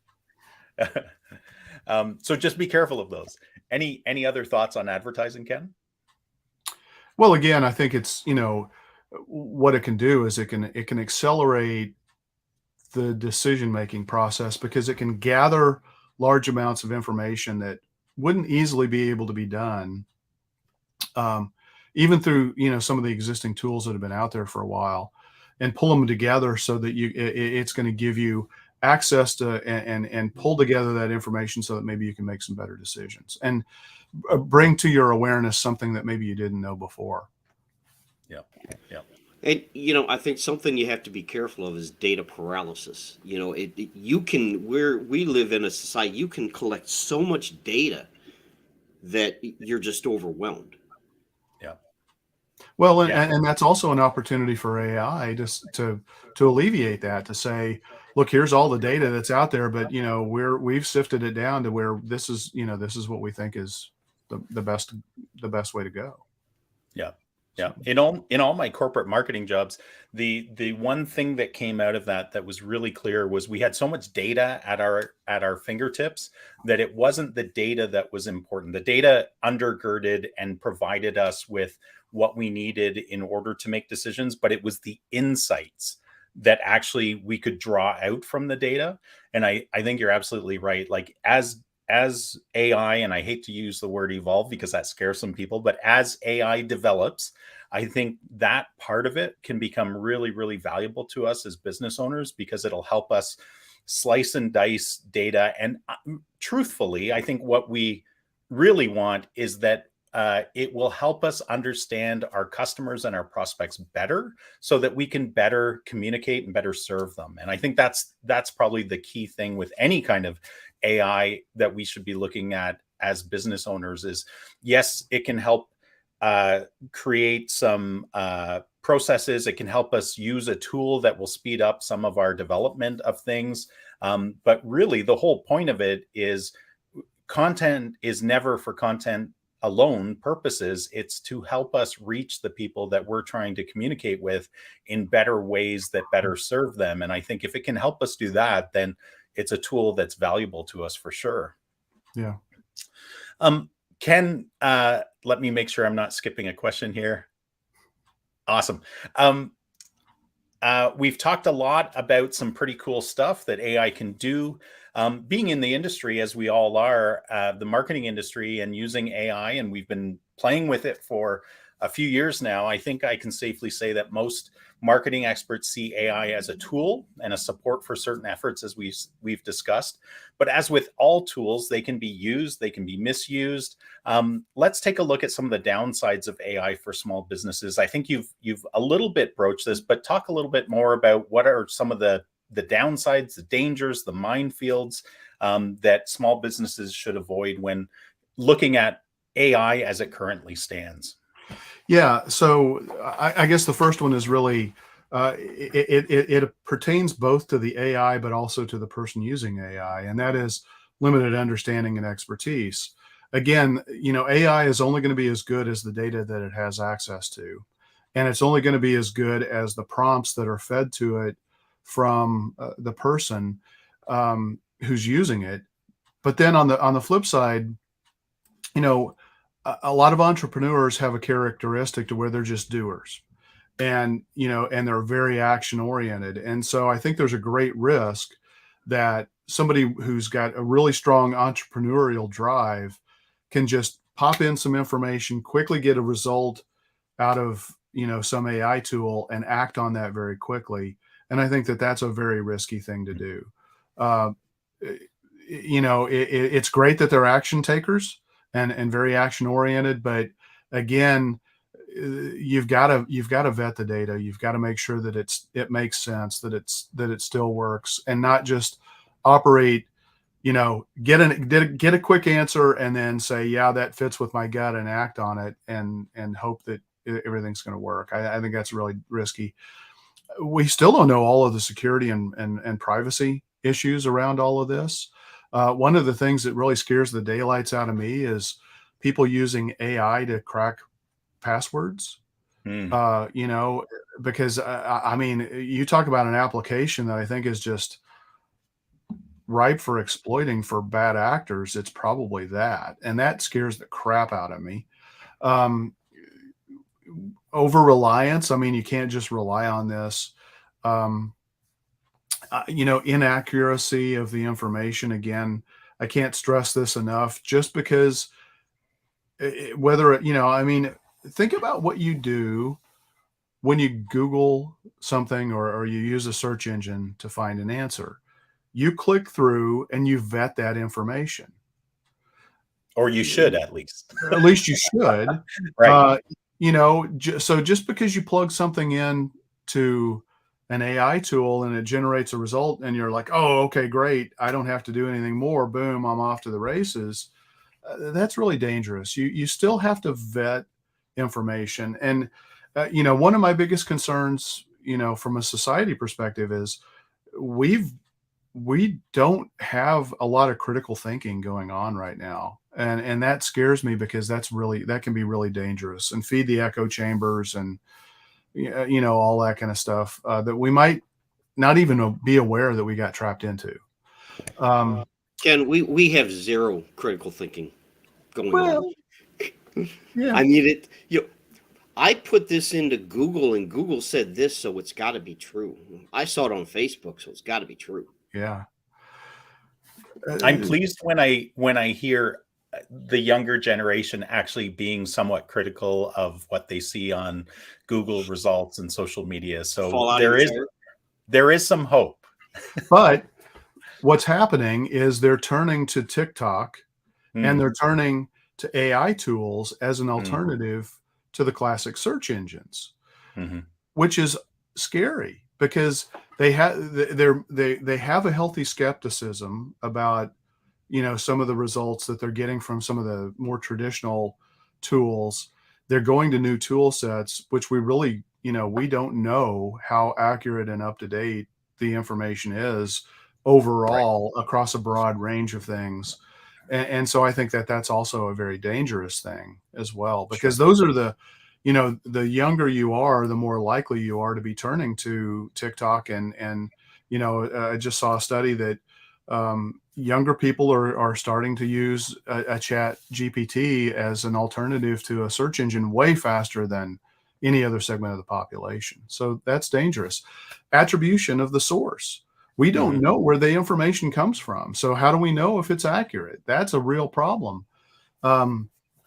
So just be careful of those. Any other thoughts on advertising, Ken? Well, again, I think it's, what it can do is it can accelerate the decision making process, because it can gather large amounts of information that wouldn't easily be able to be done, um, even through some of the existing tools that have been out there for a while, and pull them together so that it's going to give you access to and pull together that information so that maybe you can make some better decisions and bring to your awareness something that maybe you didn't know before. Yeah. Yeah. And I think something you have to be careful of is data paralysis. We live in a society, you can collect so much data that you're just overwhelmed. Yeah. Well, and, Yeah. and that's also an opportunity for AI to alleviate that, to say, look, here's all the data that's out there, but we've sifted it down to where this is what we think is the best way to go. Yeah. Yeah. In all my corporate marketing jobs, the one thing that came out of that was really clear was we had so much data at our fingertips that it wasn't the data that was important. The data undergirded and provided us with what we needed in order to make decisions, but it was the insights that actually we could draw out from the data. And I think you're absolutely right. Like as AI, and I hate to use the word evolve because that scares some people, but as AI develops, I think that part of it can become really, really valuable to us as business owners, because it'll help us slice and dice data. And truthfully, I think what we really want is that it will help us understand our customers and our prospects better so that we can better communicate and better serve them. And I think that's probably the key thing with any kind of AI that we should be looking at as business owners is, yes, it can help create some processes. It can help us use a tool that will speed up some of our development of things. But really, the whole point of it is content is never for content alone purposes. It's to help us reach the people that we're trying to communicate with in better ways that better serve them. And I think if it can help us do that, then it's a tool that's valuable to us for sure. Yeah. Ken, let me make sure I'm not skipping a question here. Awesome. We've talked a lot about some pretty cool stuff that AI can do. Being in the industry, as we all are, the marketing industry, and using AI, and we've been playing with it for a few years now, I think I can safely say that most marketing experts see AI as a tool and a support for certain efforts, as we've discussed. But as with all tools, they can be used, they can be misused. Let's take a look at some of the downsides of AI for small businesses. I think you've a little bit broached this, but talk a little bit more about what are some of the downsides, the dangers, the minefields that small businesses should avoid when looking at AI as it currently stands. Yeah. So I guess the first one is really it pertains both to the AI, but also to the person using AI, and that is limited understanding and expertise. again, AI is only going to be as good as the data that it has access to, and it's only going to be as good as the prompts that are fed to it from the person who's using it. But then on the flip side, you know, a lot of entrepreneurs have a characteristic to where they're just doers, and and they're very action oriented. And so I think there's a great risk that somebody who's got a really strong entrepreneurial drive can just pop in some information, quickly get a result out of some AI tool and act on that very quickly. And I think that that's a very risky thing to do. uh, it's great that they're action takers and very action oriented, but again, you've got to vet the data. You've got to make sure that it makes sense, that it still works, and not just operate, get a quick answer and then say, yeah, that fits with my gut, and act on it and hope that everything's going to work. I think that's really risky. We still don't know all of the security and privacy issues around all of this. One of the things that really scares the daylights out of me is people using AI to crack passwords. Hmm. Because I mean, you talk about an application that I think is just ripe for exploiting for bad actors. It's probably that, and that scares the crap out of me. Um, Over reliance. I mean, you can't just rely on this. Um, Inaccuracy of the information. Again, I can't stress this enough. Just because whether I mean, think about what you do when you Google something, or you use a search engine to find an answer. You click through and you vet that information. Or you should, at least. At least you should. Right. So just because you plug something in to an AI tool and it generates a result, and you're like, oh, okay, great, I don't have to do anything more. Boom, I'm off to the races. That's really dangerous. You still have to vet information. And one of my biggest concerns, from a society perspective, is we don't have a lot of critical thinking going on right now. And that scares me, because that can be really dangerous and feed the echo chambers, and all that kind of stuff that we might not even be aware that we got trapped into. Ken, we have zero critical thinking going on. Well, yeah. I mean it. I put this into Google, and Google said this, so it's got to be true. I saw it on Facebook, so it's got to be true. Yeah. I'm pleased when I hear the younger generation actually being somewhat critical of what they see on Google results and social media. So there is some hope. But what's happening is they're turning to TikTok and they're turning to AI tools as an alternative to the classic search engines, which is scary, because they have a healthy skepticism about some of the results that they're getting from some of the more traditional tools. They're going to new tool sets, which we really we don't know how accurate and up to date the information is overall across a broad range of things. And so I think that that's also a very dangerous thing as well, because those are the younger you are, the more likely you are to be turning to TikTok. And I just saw a study that younger people are starting to use a ChatGPT as an alternative to a search engine way faster than any other segment of the population. So that's dangerous. Attribution of the source. We don't know where the information comes from. So how do we know if it's accurate? That's a real problem.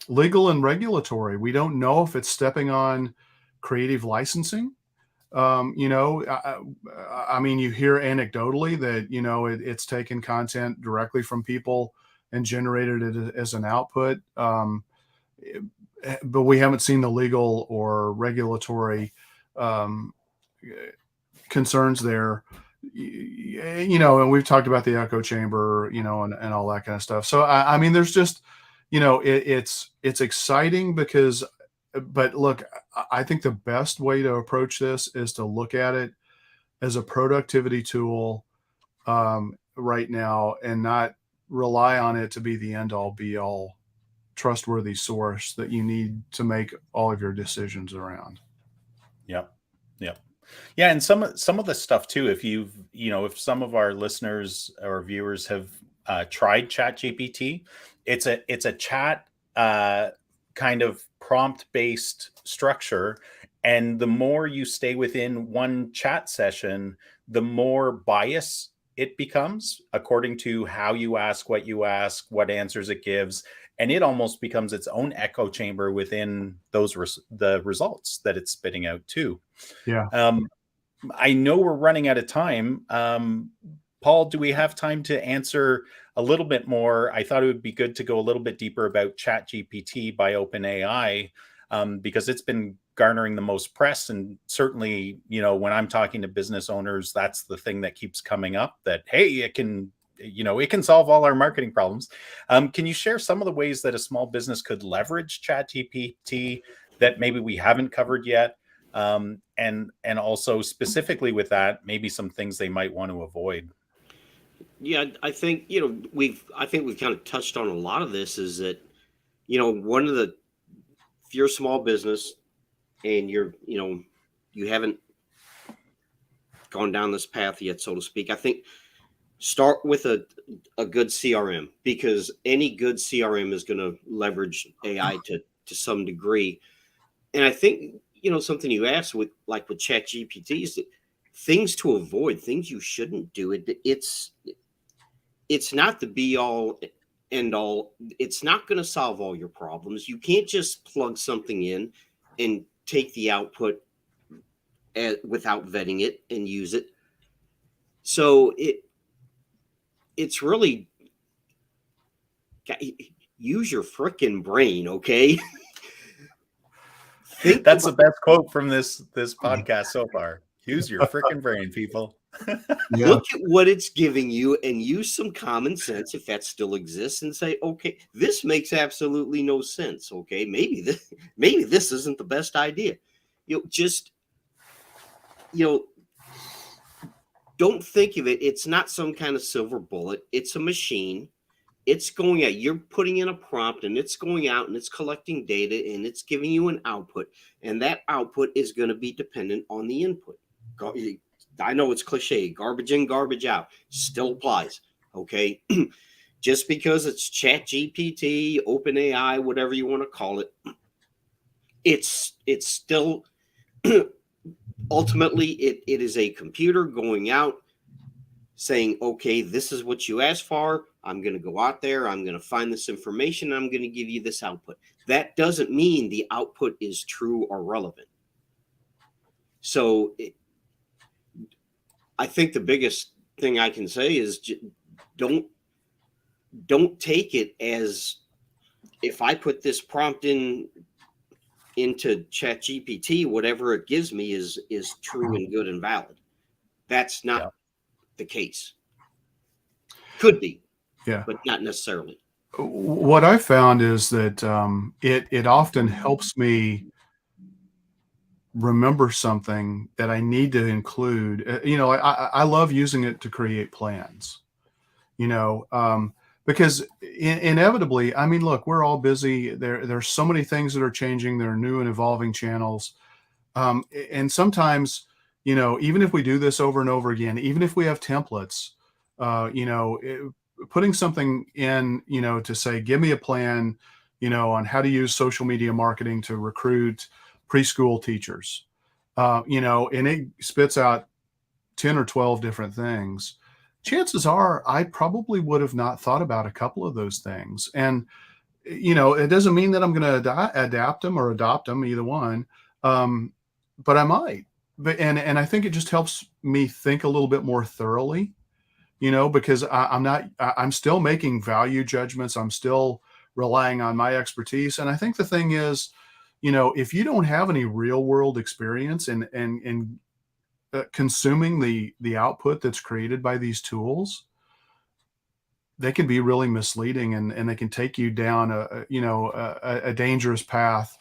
Legal and regulatory. We don't know if it's stepping on creative licensing. I mean, you hear anecdotally that, it's taken content directly from people and generated it as an output. But we haven't seen the legal or regulatory concerns there. And we've talked about the echo chamber, and all that kind of stuff. So I mean, there's just, it's exciting but look, I think the best way to approach this is to look at it as a productivity tool right now, and not rely on it to be the end all be all trustworthy source that you need to make all of your decisions around. Yep. Yep. Yeah, and some of the stuff too. If if some of our listeners or viewers have tried ChatGPT, it's a chat kind of prompt based structure, and the more you stay within one chat session, the more bias it becomes according to how you ask, what answers it gives, and it almost becomes its own echo chamber within the results that it's spitting out too. Yeah. Um, I know we're running out of time. Paul, do we have time to answer a little bit more? I thought it would be good to go a little bit deeper about ChatGPT by OpenAI, because it's been garnering the most press. And certainly, when I'm talking to business owners, that's the thing that keeps coming up, that, hey, it can solve all our marketing problems. Can you share some of the ways that a small business could leverage ChatGPT that maybe we haven't covered yet? And also specifically with that, maybe some things they might want to avoid. Yeah, I think we've kind of touched on a lot of this. Is that one of the, if you're a small business and you haven't gone down this path yet, so to speak, I think start with a good CRM, because any good CRM is going to leverage AI to some degree. And I think something you asked with ChatGPT is that things to avoid, things you shouldn't do. It's not the be all end all. It's not going to solve all your problems. You can't just plug something in and take the output without vetting it and use it. So it's really, use your frickin' brain, okay? That's the best quote from this podcast so far. Use your freaking brain, people. Yeah. Look at what it's giving you and use some common sense, if that still exists, and say, okay, this makes absolutely no sense. Okay, maybe this isn't the best idea. Don't think of it. It's not some kind of silver bullet. It's a machine. It's going out. You're putting in a prompt, and it's going out, and it's collecting data, and it's giving you an output. And that output is going to be dependent on the input. I know it's cliche, garbage in, garbage out, still applies. Okay. Just because it's ChatGPT, OpenAI, whatever you want to call it, it's still ultimately it is a computer going out saying, okay, this is what you asked for. I'm going to go out there. I'm going to find this information. I'm going to give you this output. That doesn't mean the output is true or relevant. So I think the biggest thing I can say is don't take it as, if I put this prompt into ChatGPT, whatever it gives me is true and good and valid. That's not the case. Could be, but not necessarily. What I found is that it often helps me remember something that I need to include. I love using it to create plans. Because inevitably, I mean, look, we're all busy. There's so many things that are changing. There are new and evolving channels, and sometimes, even if we do this over and over again, even if we have templates, putting something in, to say, give me a plan, on how to use social media marketing to recruit preschool teachers, and it spits out 10 or 12 different things. Chances are I probably would have not thought about a couple of those things. And, it doesn't mean that I'm going to adapt them or adopt them, either one. But I might. And I think it just helps me think a little bit more thoroughly, because I'm still making value judgments. I'm still relying on my expertise. And I think the thing is, if you don't have any real world experience and consuming the output that's created by these tools, they can be really misleading, and they can take you down a dangerous path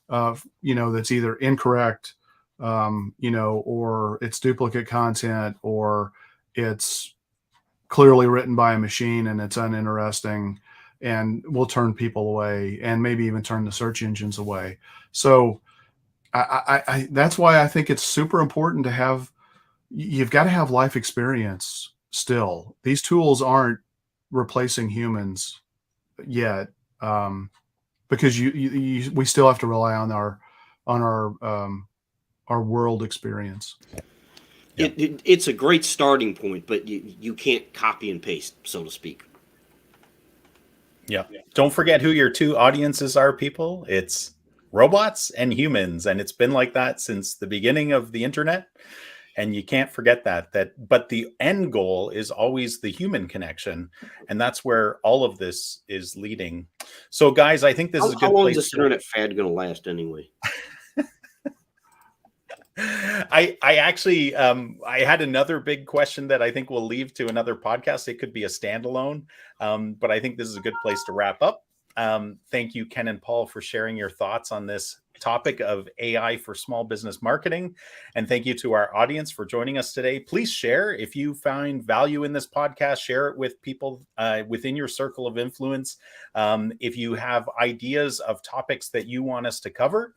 of, that's either incorrect, or it's duplicate content, or it's clearly written by a machine and it's uninteresting. and will turn people away, and maybe even turn the search engines away. So that's why I think it's super important to have, you've got to have life experience still. These tools aren't replacing humans yet, because we still have to rely on our world experience. Yeah. It's a great starting point, but you can't copy and paste, so to speak. Yeah. Don't forget who your two audiences are, people. It's robots and humans, and it's been like that since the beginning of the internet. And you can't forget that. But the end goal is always the human connection, and that's where all of this is leading. So, guys, I think this is a How good long is place this internet fad going to last anyway? I actually I had another big question that I think we'll leave to another podcast. It could be a standalone, but I think this is a good place to wrap up. Thank you, Ken and Paul, for sharing your thoughts on this topic of AI for small business marketing. And thank you to our audience for joining us today. Please share if you find value in this podcast. Share it with people within your circle of influence. If you have ideas of topics that you want us to cover,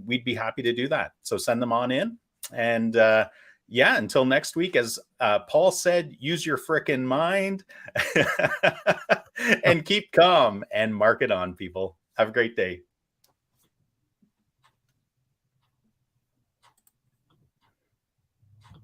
we'd be happy to do that. So send them on in. And yeah, until next week, as Paul said, use your frickin' mind and keep calm and market on, people. Have a great day.